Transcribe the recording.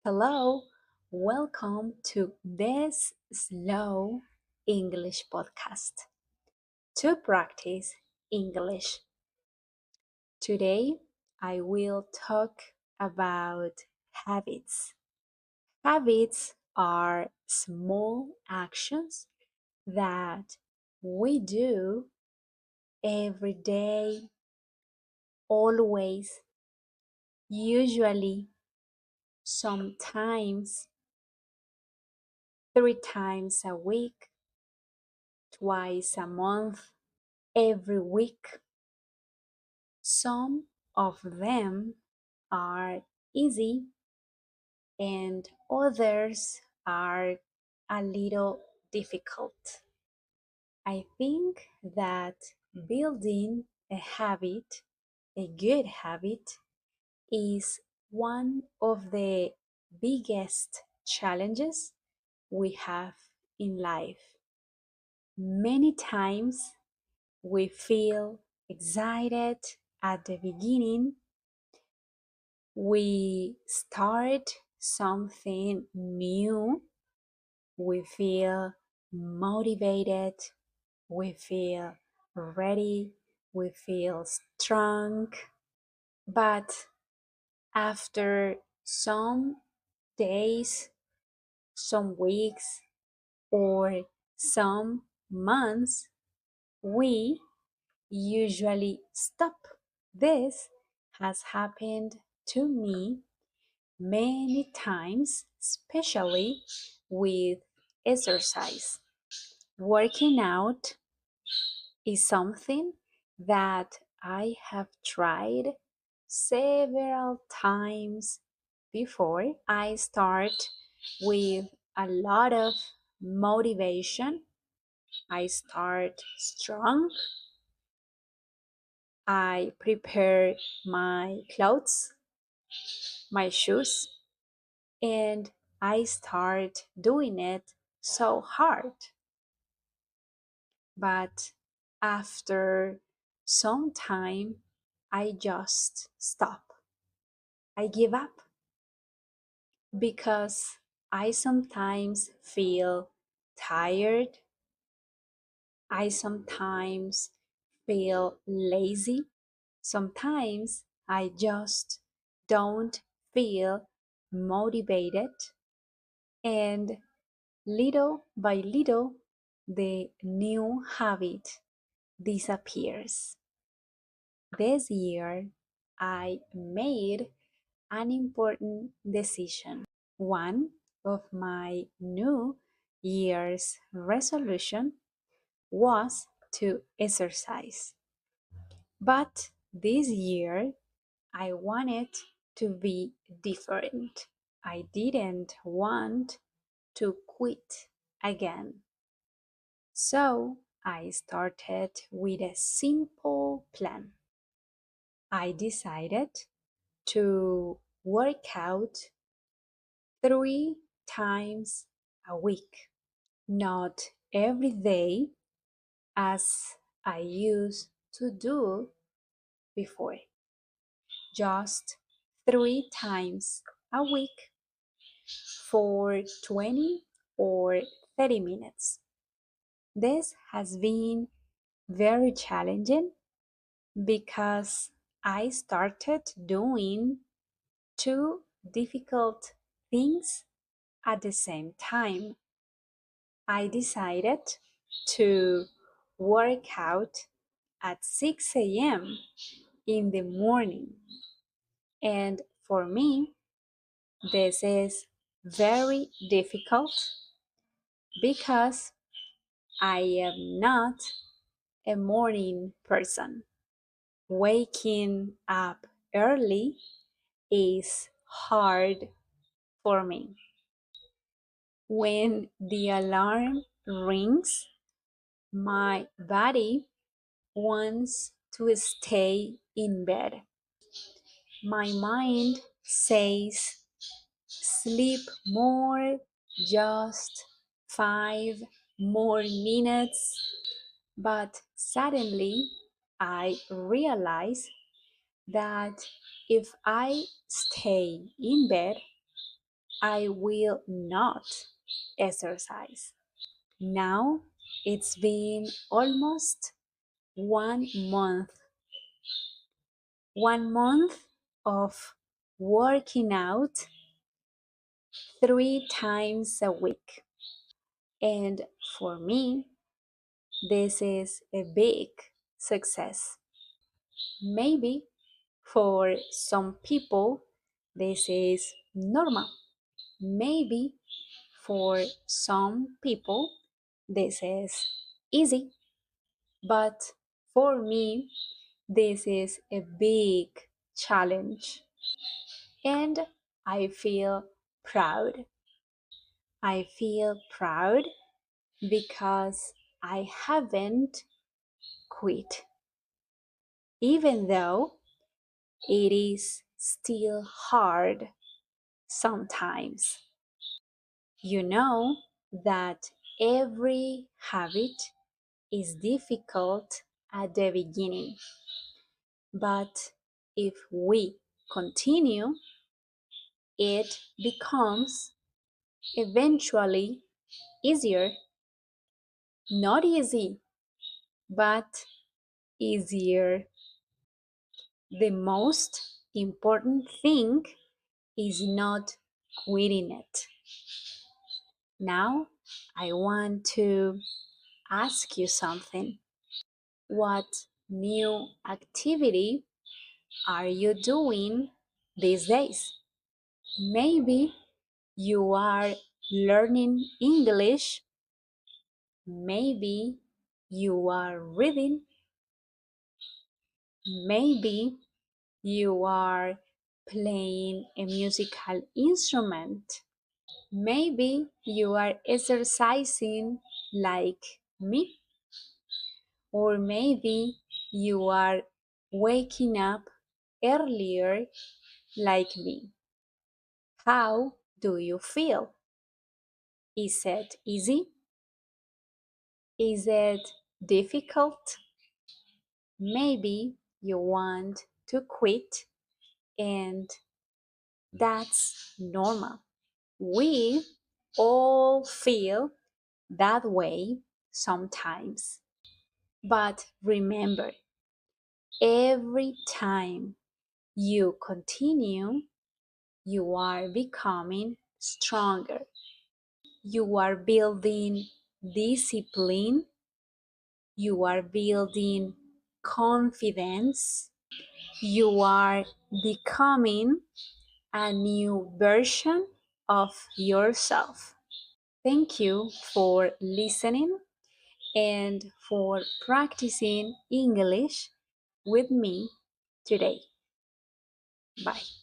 Hello, welcome to this slow English podcast to practice English. Today, I will talk about habits. Habits are small actions that we do every day, always, usually, sometimes, 3 times a week, twice a month, every week. Some of them are easy and others are a little difficult. I think that building a habit, a good habit, is one of the biggest challenges we have in life. Many times we feel excited at the beginning. We start something new. We feel motivated. We feel ready. We feel strong. But after some days, some weeks, or some months, we usually stop. This has happened to me many times, especially with exercise. Working out is something that I have tried several times before. I start with a lot of motivation. I start strong. I prepare my clothes, my shoes, and I start doing it so hard. But after some time, I just stop. I give up because I sometimes feel tired. I sometimes feel lazy. Sometimes I just don't feel motivated. And little by little, the new habit disappears. This year, I made an important decision. One of my New Year's resolution was to exercise. But this year, I wanted to be different. I didn't want to quit again. So I started with a simple plan. I decided to work out 3 times a week, not every day as I used to do before, just 3 times a week for 20 or 30 minutes. This has been very challenging because I started doing two difficult things at the same time. I decided to work out at 6 a.m. in the morning. And for me, this is very difficult because I am not a morning person. Waking up early is hard for me. When the alarm rings, my body wants to stay in bed. My mind says, sleep more, just 5 more minutes. But suddenly I realize that if I stay in bed, I will not exercise. Now it's been almost 1 month. 1 month of working out 3 times a week. And for me, this is a big success. Maybe for some people, this is normal. Maybe for some people, this is easy. But for me, this is a big challenge. And I feel proud. I feel proud because I haven't quit, even though it is still hard sometimes. You know that every habit is difficult at the beginning, but if we continue, it becomes eventually easier. Not easy, but easier. The most important thing is not quitting it. Now, I want to ask you something. What new activity are you doing these days? Maybe you are learning English. Maybe you are reading. Maybe you are playing a musical instrument. Maybe you are exercising like me, or maybe you are waking up earlier like me. How do you feel? Is it easy? Is it difficult? Maybe you want to quit, and that's normal. We all feel that way sometimes. But remember, every time you continue, you are becoming stronger. You are building discipline, you are building confidence, you are becoming a new version of yourself. Thank you for listening and for practicing English with me today. Bye.